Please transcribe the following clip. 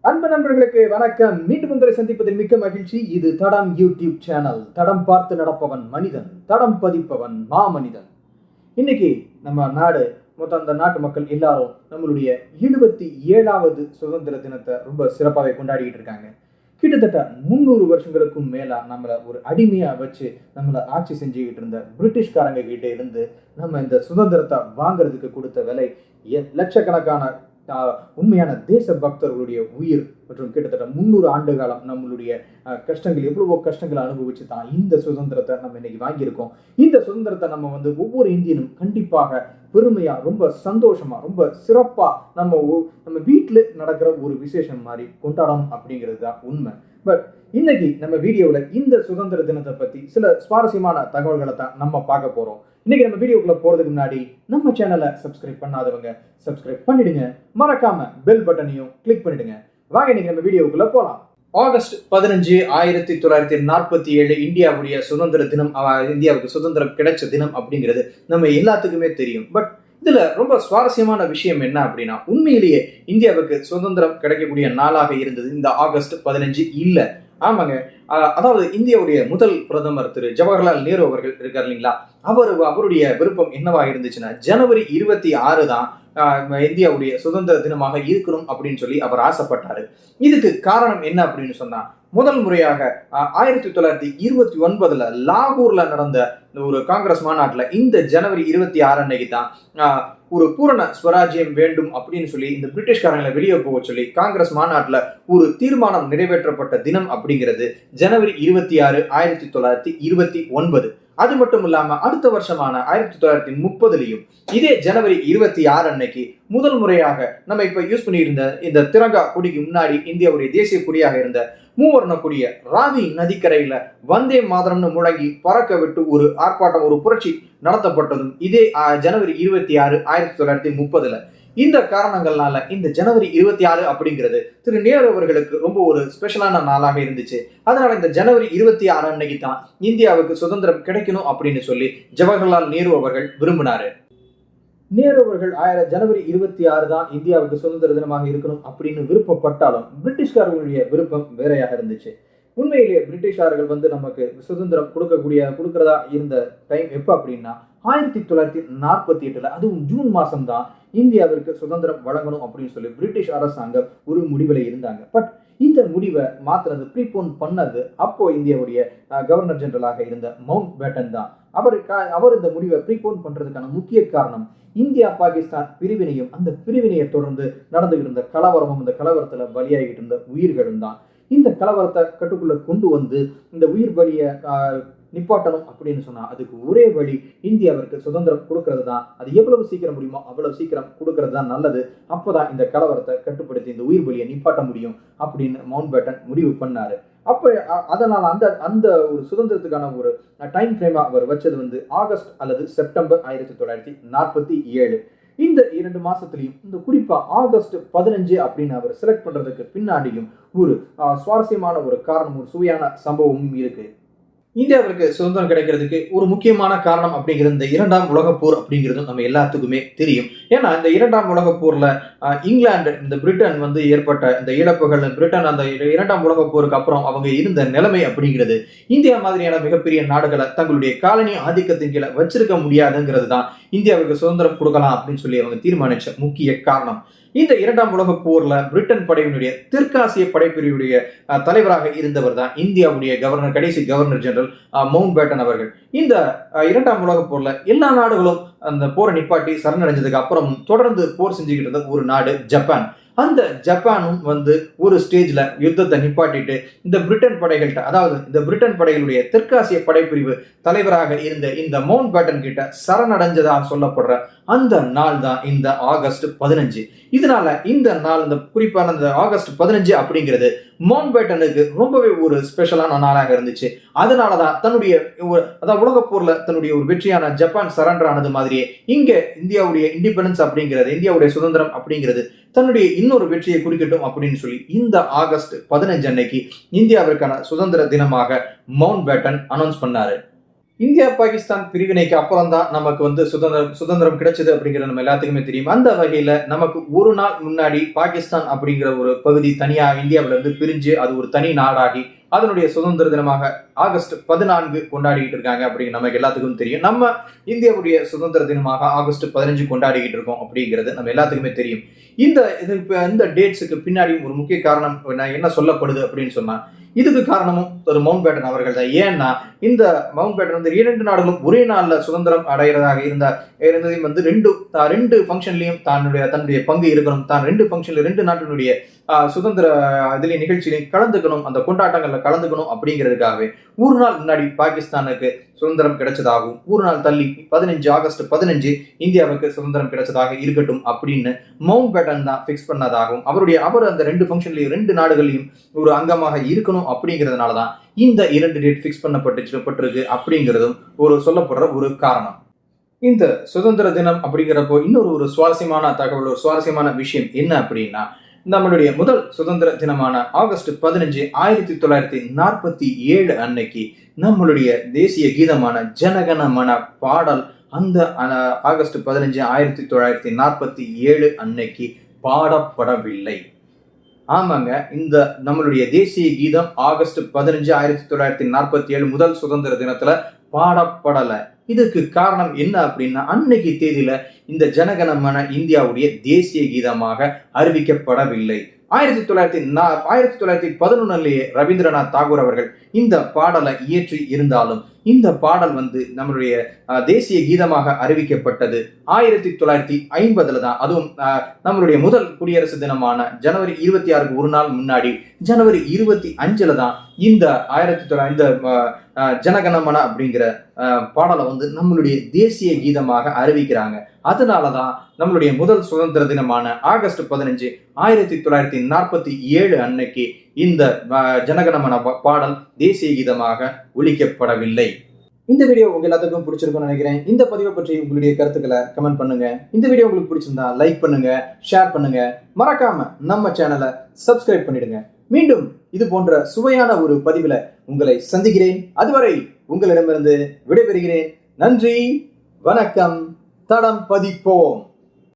அன்பு நண்பர்களுக்கு வணக்கம். மீண்டும் உங்களை சந்திப்பதில் மிக்க மகிழ்ச்சி. இது தடம் யூடியூப் சேனல். தடம் பார்த்து நடப்பவன் மனிதன், தடம் பதிப்பவன் மாமனிதன். இன்னைக்கு நம்ம நாடு மொத்தம் அந்த நாட்டு மக்கள் எல்லாரும் நம்மளுடைய 77வது சுதந்திர தினத்தை ரொம்ப சிறப்பாக கொண்டாடிட்டு இருக்காங்க. கிட்டத்தட்ட 300 வருஷங்களுக்கும் மேலா நம்மள ஒரு அடிமையா வச்சு நம்மள ஆட்சி செஞ்சுக்கிட்டு இருந்த பிரிட்டிஷ்காரங்க கிட்ட இருந்து நம்ம இந்த சுதந்திரத்தை வாங்குறதுக்கு கொடுத்த விலை லட்சக்கணக்கான உண்மையான தேச பக்தர்களுடைய உயிர் மற்றும் கிட்டத்தட்ட 300 ஆண்டு காலம் நம்மளுடைய கஷ்டங்கள், எவ்வளவோ கஷ்டங்களை அனுபவிச்சு தான் இந்த சுதந்திரத்தை நம்ம இன்னைக்கு வாங்கியிருக்கோம். இந்த சுதந்திரத்தை நம்ம ஒவ்வொரு இந்தியனும் கண்டிப்பாக பெருமையா, ரொம்ப சந்தோஷமா, ரொம்ப சிறப்பா நம்ம வீட்டில் நடக்கிற ஒரு விசேஷம் மாதிரி கொண்டாடணும் அப்படிங்கிறது தான் உண்மை. பட் இன்னைக்கு நம்ம வீடியோவில் இந்த சுதந்திர தினத்தை பத்தி சில சுவாரஸ்யமான தகவல்களை தான் நம்ம பார்க்க போறோம். இன்னைக்கு நம்ம வீடியோக்குள்ள போறதுக்கு முன்னாடி நம்ம சேனலை சப்ஸ்கிரைப் பண்ணாதவங்க சப்ஸ்கிரைப் பண்ணிடுங்க, மறக்காம பெல் பட்டனையும் கிளிக் பண்ணிடுங்க. வாங்க இன்னைக்கு நம்ம வீடியோக்குள்ள போலாம். ஆகஸ்ட் 15, 1947 இந்தியாவுடைய சுதந்திர தினம், இந்தியாவுக்கு சுதந்திரம் கிடைச்ச தினம் அப்படிங்கிறது நம்ம எல்லாத்துக்குமே தெரியும். பட் இதுல ரொம்ப சுவாரஸ்யமான விஷயம் என்ன அப்படின்னா, உண்மையிலேயே இந்தியாவுக்கு சுதந்திரம் கிடைக்கக்கூடிய நாளாக இருந்தது இந்த ஆகஸ்ட் 15 இல்ல. ஆமாங்க. அதாவது இந்தியாவுடைய முதல் பிரதமர் திரு ஜவஹர்லால் நேரு அவர்கள் இருக்கார் இல்லைங்களா, அவருடைய விருப்பம் என்னவா இருந்துச்சுன்னா, ஜனவரி 26 தான் இந்தியாவுடைய சுதந்திர தினமாக இருக்கணும் அப்படின்னு சொல்லி அவர் ஆசைப்பட்டாரு. இதுக்கு காரணம் என்ன அப்படின்னு சொன்னா, முதல் முறையாக 1929 லாகூர்ல நடந்த ஒரு காங்கிரஸ் மாநாட்டுல இந்த ஜனவரி 26 அன்னைக்கு தான் ஒரு பூரண ஸ்வராஜ்யம் வேண்டும் அப்படின்னு சொல்லி இந்த பிரிட்டிஷ்காரங்களை வெளியே போக சொல்லி காங்கிரஸ் மாநாட்டுல ஒரு தீர்மானம் நிறைவேற்றப்பட்ட தினம் அப்படிங்கிறது ஜனவரி 26, 1929. அது மட்டும் இல்லாம அடுத்த வருஷமான 1930 இதே ஜனவரி 26 அன்னைக்கு முதல் முறையாக நம்ம இப்ப யூஸ் பண்ணியிருந்த இந்த திரங்கா கொடிக்கு முன்னாடி இந்தியாவுடைய தேசிய கொடியாக இருந்த மூவர்ண கொடிய ராவி நதிக்கரையில வந்தே மாதரம்னு முழங்கி பறக்க விட்டு ஒரு ஆர்ப்பாட்டம், ஒரு புரட்சி நடத்தப்பட்டதும் இதே ஜனவரி 26, 1930. இந்த காரணங்கள்னால இந்த ஜனவரி 26 அப்படிங்கிறது திரு நேரு அவர்களுக்கு ரொம்ப ஒரு ஸ்பெஷலான நாளாக இருந்துச்சு. அதனால இந்த ஜனவரி 26 அன்னைக்கு தான் இந்தியாவுக்கு சுதந்திரம் கிடைக்கணும் அப்படின்னு சொல்லி ஜவஹர்லால் நேரு அவர்கள் விரும்பினாரு. நேரு அவர்கள் ஜனவரி 26 தான் இந்தியாவுக்கு சுதந்திர தினமாக இருக்கணும் அப்படின்னு விருப்பப்பட்டாலும் பிரிட்டிஷ்காரர்களுடைய விருப்பம் வேறையாக இருந்துச்சு. உண்மையிலேயே பிரிட்டிஷார்கள் நமக்கு சுதந்திரம் கொடுக்கறதா இருந்த டைம் எப்ப அப்படின்னா 1948, அதுவும் ஜூன் மாசம் தான் இந்தியாவிற்கு சுதந்திரம் வழங்கணும் அப்படின்னு சொல்லி பிரிட்டிஷ் அரசாங்கம் ஒரு முடிவில் இருந்தாங்க. பட் இந்த முடிவை மாத்தினது, ப்ரீபோன் பண்ணது அப்போ இந்தியாவுடைய கவர்னர் ஜெனரலாக இருந்த மவுண்ட் பேட்டன் தான். அவர் இந்த முடிவை ப்ரீபோன் பண்றதுக்கான முக்கிய காரணம் இந்தியா பாகிஸ்தான் பிரிவினையும், அந்த பிரிவினையை தொடர்ந்து நடந்துகிட்டு இருந்த கலவரமும், இந்த கலவரத்துல பலியாகிட்டு இருந்த உயிர்களும் தான். இந்த கலவரத்தை கட்டுக்குள்ள கொண்டு வந்து இந்த உயிர் பலியை நிப்பாட்டணும் அப்படின்னு சொன்னா அதுக்கு ஒரே வழி இந்தியாவிற்கு சுதந்திரம் கொடுக்கறது தான். அது எவ்வளவு சீக்கிரம் முடியுமோ அவ்வளவு சீக்கிரம் கொடுக்கறது தான் நல்லது. அப்பதான் இந்த கலவரத்தை கட்டுப்படுத்தி இந்த உயிர் பலியை நிப்பாட்ட முடியும் அப்படின்னு மவுண்ட் பேட்டன் முடிவு பண்ணாரு. அப்ப அதனால அந்த ஒரு சுதந்திரத்துக்கான ஒரு டைம் ஃப்ரேமா அவர் வச்சது ஆகஸ்ட் அல்லது செப்டம்பர் 1947. இந்த 2 மாசத்திலையும் இந்த குறிப்பா ஆகஸ்ட் 15 அப்படின்னு அவர் செலக்ட் பண்றதுக்கு பின்னாடியும் ஒரு சுவாரஸ்யமான ஒரு காரணம், ஒரு சுவையான சம்பவமும் இருக்கு. இந்தியாவிற்கு சுதந்திரம் கிடைக்கிறதுக்கு ஒரு முக்கியமான காரணம் அப்படிங்கிறது இந்த 2ஆம் உலகப் போர் அப்படிங்கிறது நம்ம எல்லாத்துக்குமே தெரியும். ஏன்னா இந்த 2ஆம் உலகப் போர்ல இங்கிலாந்து, இந்த பிரிட்டன் ஏற்பட்ட இந்த இழப்புகள், பிரிட்டன் அந்த 2ஆம் உலகப் போருக்கு அப்புறம் அவங்க இருந்த நிலைமை அப்படிங்கிறது இந்தியா மாதிரியான மிகப்பெரிய நாடுகளை தங்களுடைய காலனி ஆதிக்கத்தின் கீழே வச்சிருக்க முடியாதுங்கிறது தான் இந்தியாவுக்கு சுதந்திரம் கொடுக்கலாம் அப்படின்னு சொல்லி அவங்க தீர்மானிச்ச முக்கிய காரணம். இந்த 2ஆம் உலக போர்ல பிரிட்டன் படையினுடைய தெற்காசிய படைப்பிரிவுடைய தலைவராக இருந்தவர் தான் இந்தியாவுடைய கடைசி கவர்னர் ஜெனரல் மவுண்ட் பேட்டன் அவர்கள். இந்த 2ஆம் உலக போர்ல எல்லா நாடுகளும் அந்த போரை நிப்பாட்டி சரணடைஞ்சதுக்கு அப்புறம் தொடர்ந்து போர் செஞ்சுக்கிட்டு இருந்த ஒரு நாடு ஜப்பான். அந்த ஜப்பானும் ஒரு ஸ்டேஜ்ல யுத்தத்தை நிப்பாட்டிட்டு இந்த பிரிட்டன் படைகள்கிட்ட, அதாவது இந்த பிரிட்டன் படைகளுடைய தெற்காசிய படைப்பிரிவு தலைவராக இருந்த இந்த மவுண்ட் பேட்டன் கிட்ட சரணடைஞ்சதாக சொல்லப்படுற அந்த நாள் தான் இந்த ஆகஸ்ட் 15. இதனால இந்த நாள், இந்த குறிப்பான இந்த ஆகஸ்ட் 15 அப்படிங்கிறது மவுண்ட் பேட்டனுக்கு ரொம்பவே ஒரு ஸ்பெஷலான நாளாக இருந்துச்சு. அதனாலதான் தன்னுடைய உலக போர்ல தன்னுடைய ஒரு வெற்றியான ஜப்பான் சரண்டர் ஆனது மாதிரியே இங்க இந்தியாவுடைய இண்டிபெண்டன்ஸ் அப்படிங்கிறது, இந்தியாவுடைய சுதந்திரம் அப்படிங்கிறது தன்னுடைய இன்னொரு வெற்றியை குறிக்கட்டும் அப்படின்னு சொல்லி இந்த ஆகஸ்ட் 15 அன்னைக்கு இந்தியாவிற்கான சுதந்திர தினமாக மவுண்ட் பேட்டன் அனௌன்ஸ் பண்ணாரு. இந்தியா பாகிஸ்தான் பிரிவினைக்கு அப்புறம் தான் நமக்கு வந்து சுதந்திரம் கிடைச்சது அப்படிங்கிறது நம்ம எல்லாத்துக்குமே தெரியும். அந்த வகையில நமக்கு ஒரு நாள் முன்னாடி பாகிஸ்தான் அப்படிங்கிற ஒரு பகுதி தனியா இந்தியாவில இருந்து பிரிஞ்சு அது ஒரு தனி நாடாகி அதனுடைய சுதந்திர தினமாக ஆகஸ்ட் 14 கொண்டாடிக்கிட்டு இருக்காங்க அப்படிங்கிற நமக்கு எல்லாத்துக்கும் தெரியும். நம்ம இந்தியாவுடைய சுதந்திர தினமாக ஆகஸ்ட் 15 கொண்டாடிக்கிட்டு இருக்கோம் அப்படிங்கிறது நம்ம எல்லாத்துக்குமே தெரியும். இந்த டேட்ஸுக்கு பின்னாடி ஒரு முக்கிய காரணம் என்ன சொல்லப்படுது அப்படின்னு சொன்னா, இதுக்கு காரணமும் ஒரு மவுண்ட் பேட்டன் அவர்கள் தான். ஏன்னா இந்த மவுண்ட் பேட்டன் வந்து 2 நாடுகளும் ஒரே நாள்ல சுதந்திரம் அடைகிறதாக இருந்ததையும் வந்து ரெண்டு ஃபங்க்ஷன்லயும் தன்னுடைய பங்கு இருக்கணும், தான் 2 ஃபங்க்ஷன்ல 2 நாட்டினுடைய சுதந்திர நிகழ்ச்சியிலையும் கலந்துக்கணும், அந்த கொண்டாட்டங்கள்ல கலந்துக்கணும் அப்படிங்கிறதுக்காகவே ஒரு நாள் முன்னாடி பாகிஸ்தானுக்கு சுதந்திரம் கிடைச்சதாகவும் ஒரு நாள் தள்ளி ஆகஸ்ட் 15 இந்தியாவுக்கு சுதந்திரம் கிடைச்சதாக இருக்கட்டும் அப்படின்னு மவுண்ட் பேட்டன் தான் பிக்ஸ் பண்ணதாகவும் அவர் அந்த 2 ஃபங்க்ஷன்லயும் 2 நாடுகளையும் ஒரு அங்கமாக இருக்கணும் அப்படிங்கிறதுனாலதான் இந்த 2 டேட் பிக்ஸ் பண்ணப்பட்டிருக்கு அப்படிங்கிறதும் ஒரு சொல்லப்படுற ஒரு காரணம். இந்த சுதந்திர தினம் அப்படிங்கிறப்போ இன்னொரு சுவாரஸ்யமான தகவல், ஒரு சுவாரஸ்யமான விஷயம் என்ன அப்படின்னா, நம்மளுடைய முதல் சுதந்திர தினமான ஆகஸ்ட் 15 1947 அன்னைக்கு நம்மளுடைய தேசிய கீதமான ஜனகன மன பாடல் அந்த ஆகஸ்ட் 15 1947 அன்னைக்கு பாடப்படவில்லை. ஆமாங்க, இந்த நம்மளுடைய தேசிய கீதம் ஆகஸ்ட் 15 1947 முதல் சுதந்திர தினத்துல பாடப்படல. இதுக்கு காரணம் என்ன அப்படின்னா, அன்னைக்கு தேதியில இந்த ஜனகணமன இந்தியாவுடைய தேசிய கீதமாக அறிவிக்கப்படவில்லை. 1911 ரவீந்திரநாத் தாகூர் அவர்கள் இந்த பாடலை இயற்றி இருந்தாலும் இந்த பாடல் வந்து நம்மளுடைய தேசிய கீதமாக அறிவிக்கப்பட்டது 1950 தான். அதுவும் நம்மளுடைய முதல் குடியரசு தினமான ஜனவரி 26 ஒரு நாள் முன்னாடி ஜனவரி 25 தான் இந்த ஜனகணமன அப்படிங்கிற பாடலை வந்து நம்மளுடைய தேசிய கீதமாக அறிவிக்கிறாங்க. அதனாலதான் நம்மளுடைய முதல் சுதந்திர தினமான ஆகஸ்ட் 15 1947 அன்னைக்கு இந்த ஜனகணமன பாடல் தேசிய கீதமாக ஒலிக்கப்படவில்லை. இந்த வீடியோ உங்க எல்லாத்துக்கும் பிடிச்சிருக்கும்னு நினைக்கிறேன். இந்த பதிவை பற்றி உங்களுடைய கருத்துக்களை கமெண்ட் பண்ணுங்க. இந்த வீடியோ உங்களுக்கு பிடிச்சிருந்தா லைக் பண்ணுங்க, ஷேர் பண்ணுங்க, மறக்காம நம்ம சேனலை சப்ஸ்கிரைப் பண்ணிடுங்க. மீண்டும் இது போன்ற சுவையான ஒரு பதிவுல உங்களை சந்திக்கிறேன். அதுவரை உங்களிடமிருந்து விடைபெறுகிறேன். நன்றி, வணக்கம். தடம் பதிப்போம்.